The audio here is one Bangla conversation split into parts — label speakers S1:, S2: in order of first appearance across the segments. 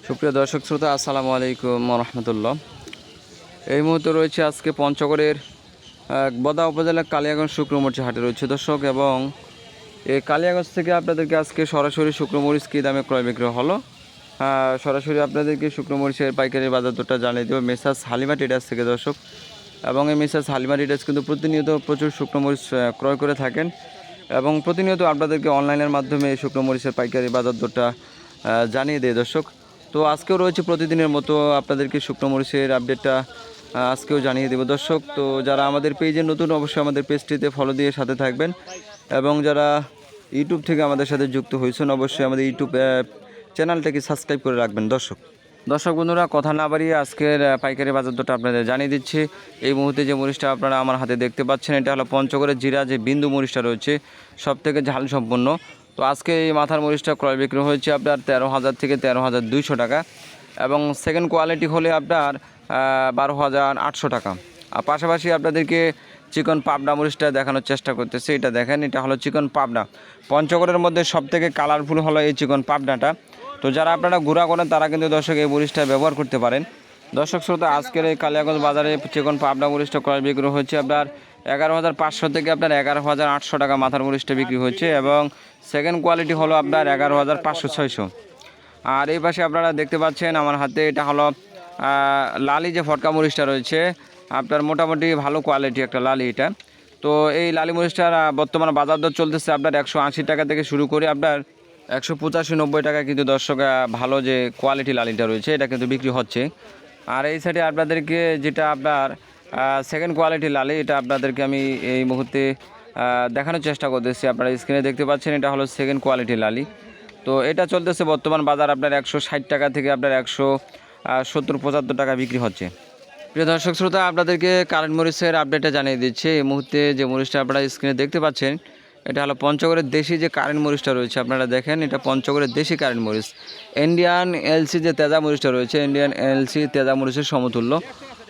S1: সুপ্রিয় দর্শক শ্রোতা, আসসালামু আলাইকুম রহমতুল্লাহ। এই মুহূর্তে রয়েছে আজকে পঞ্চগড়ের বদা উপজেলার কালিয়াগঞ্জ শুক্রমরিচ হাটে রয়েছে দর্শক, এবং এই কালিয়াগঞ্জ থেকে আপনাদেরকে আজকে সরাসরি শুক্রমরিচ কী দামে ক্রয় বিক্রয় হলো সরাসরি আপনাদেরকে শুক্রমরিচের পাইকারি বাজার দরটা জানিয়ে দেবো মেসার্স হালিমা ট্রেডার্স থেকে দর্শক। এবং এই মেসার্স হালিমা ট্রেডার্স কিন্তু প্রতিনিয়ত প্রচুর শুক্রমরিচ ক্রয় করে থাকেন, এবং প্রতিনিয়ত আপনাদেরকে অনলাইনের মাধ্যমে এই শুক্রমরিচের পাইকারি বাজার দরটা জানিয়ে দেয় দর্শক। তো আজকেও রয়েছে প্রতিদিনের মতো আপনাদেরকে শুকনো-মরিচের আপডেটটা আজকেও জানিয়ে দেব দর্শক। তো যারা আমাদের পেজে নতুন, অবশ্যই আমাদের পেজটিতে ফলো দিয়ে সাথে থাকবেন, এবং যারা ইউটিউব থেকে আমাদের সাথে যুক্ত হয়েছেন অবশ্যই আমাদের ইউটিউব চ্যানেলটাকে সাবস্ক্রাইব করে রাখবেন দর্শক বন্ধুরা, কথা না বাড়িয়ে আজকের পাইকারি বাজার দরটা আপনাদের জানিয়ে দিচ্ছি। এই মুহূর্তে যে মরিচটা আপনারা আমার হাতে দেখতে পাচ্ছেন, এটা হলো পঞ্চগড়ের জিরা যে বিন্দু মরিচটা রয়েছে, সব থেকে ঝাল সম্পন্ন। তো আজকে এই মাথার মরিচটা ক্রয় বিক্রি হয়েছে আপনার 13,000 থেকে 13,200 টাকা, এবং সেকেন্ড কোয়ালিটি হলে আপনার 12,800 টাকা। আর পাশাপাশি আপনাদেরকে চিকন পাবনা মরিচটা দেখানোর চেষ্টা করতেছে। এটা দেখেন, এটা হলো চিকন পাবনা। পঞ্চগড়ের মধ্যে সবথেকে কালারফুল হলো এই চিকন পাবনাটা। তো যারা আপনারা ঘোরা করেন তারা কিন্তু দর্শক এই মরিচটা ব্যবহার করতে পারেন। দর্শক শ্রোতা, আজকের এই কালিয়াগঞ্জ বাজারে চিকন পাবনা মরিচটা ক্রয় বিক্রি হচ্ছে আপনার 11,500 থেকে আপনার 11,800 টাকা মাথার মরিচটা বিক্রি হচ্ছে, এবং সেকেন্ড কোয়ালিটি হলো আপনার 11,500-600। আর এই পাশে আপনারা দেখতে পাচ্ছেন আমার হাতে, এটা হলো লালি যে ফটকা মরিচটা রয়েছে আপনার, মোটামুটি ভালো কোয়ালিটি একটা লালি এটা। তো এই লালি মরিচটার বর্তমানে বাজার দর চলতেছে আপনার 180 টাকা থেকে শুরু করে আপনার 185-90 টাকা কিন্তু দর্শক ভালো যে কোয়ালিটি লালিটা রয়েছে এটা কিন্তু বিক্রি হচ্ছে। আর এই সাইডে আপনাদেরকে যেটা আপনার সেকেন্ড কোয়ালিটি লালি, এটা আপনাদেরকে আমি এই মুহূর্তে দেখানোর চেষ্টা করতেছি। আপনারা স্ক্রিনে দেখতে পাচ্ছেন, এটা হলো সেকেন্ড কোয়ালিটি লালি। তো এটা চলতেছে বর্তমান বাজার আপনার 160 টাকা থেকে আপনার 170-75 টাকা বিক্রি হচ্ছে। প্রিয় দর্শক শ্রোতা, আপনাদেরকে কারেন্ট মরিচের আপডেটটা জানিয়ে দিচ্ছে। এই মুহূর্তে যে মরিচটা আপনারা স্ক্রিনে দেখতে পাচ্ছেন, এটা হলো পঞ্চগড়ের দেশি যে কারেন্ট মরিচটা রয়েছে। আপনারা দেখেন, এটা পঞ্চগড়ের দেশি কারেন্ট মরিচ। ইন্ডিয়ান এলসি যে তেজা মরিচটা রয়েছে, ইন্ডিয়ান এলসি তেজা মরিচের সমতুল্য।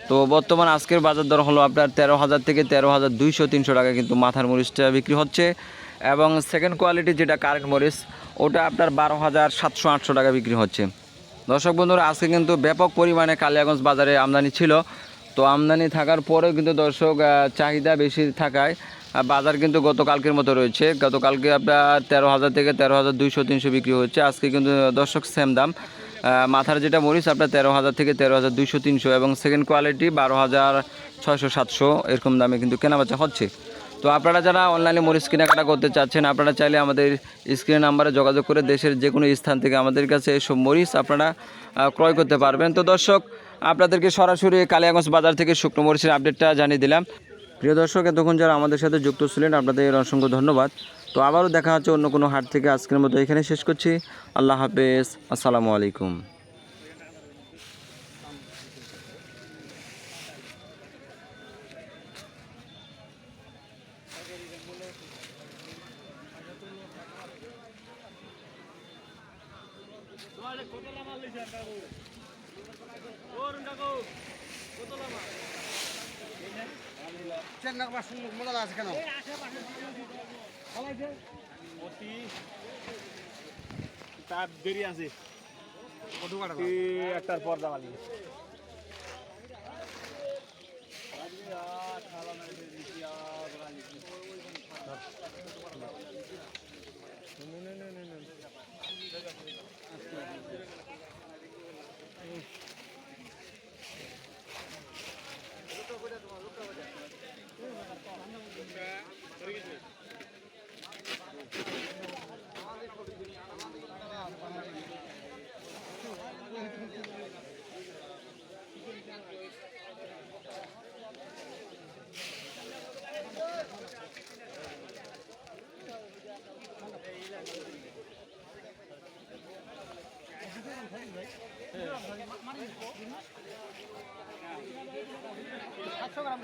S1: তো বর্তমান আজকের বাজার দর হলো আপনার 13,000 থেকে 13,200-300 টাকা কিন্তু মাথার মরিচটা বিক্রি হচ্ছে, এবং সেকেন্ড কোয়ালিটি যেটা কারেন্ট মরিচ ওটা আপনার 12,700-800 টাকা বিক্রি হচ্ছে। দর্শক বন্ধুরা, আজকে কিন্তু ব্যাপক পরিমাণে কালিয়াগঞ্জ বাজারে আমদানি ছিল। তো আমদানি থাকার পরেও কিন্তু দর্শক চাহিদা বেশি থাকায় বাজার কিন্তু গতকালকের মতো রয়েছে। গতকালকে আপনার 13,000 থেকে 13,200-300 বিক্রি হচ্ছে। আজকে কিন্তু দর্শক সেম দাম। মাথার যেটা মরিচ আপনার 13,000 থেকে 13,200-300, এবং সেকেন্ড কোয়ালিটি 12,600-700 এরকম দামে কিন্তু কেনাবেচা হচ্ছে। তো আপনারা যারা অনলাইনে মরিচ কেনাকাটা করতে চাচ্ছেন, আপনারা চাইলে আমাদের স্ক্রিন নাম্বারে যোগাযোগ করে দেশের যে কোনো স্থান থেকে আমাদের কাছে এসব মরিচ আপনারা ক্রয় করতে পারবেন। তো দর্শক, আপনাদেরকে সরাসরি কালিয়াগঞ্জ বাজার থেকে শুকনো মরিচের আপডেটটা জানিয়ে দিলাম। প্রিয় দর্শক, এতক্ষণ যারা আমাদের সাথে যুক্ত ছিলেন আপনাদের অসংখ্য ধন্যবাদ। তো আবারও দেখা হচ্ছে অন্য কোনো হাট থেকে। আজকের মতো এখানে শেষ করছি। আল্লাহ হাফেজ, আসসালামু আলাইকুম।
S2: তার দেরি আছে একটার পর দামালি
S3: সাতশো গ্রাম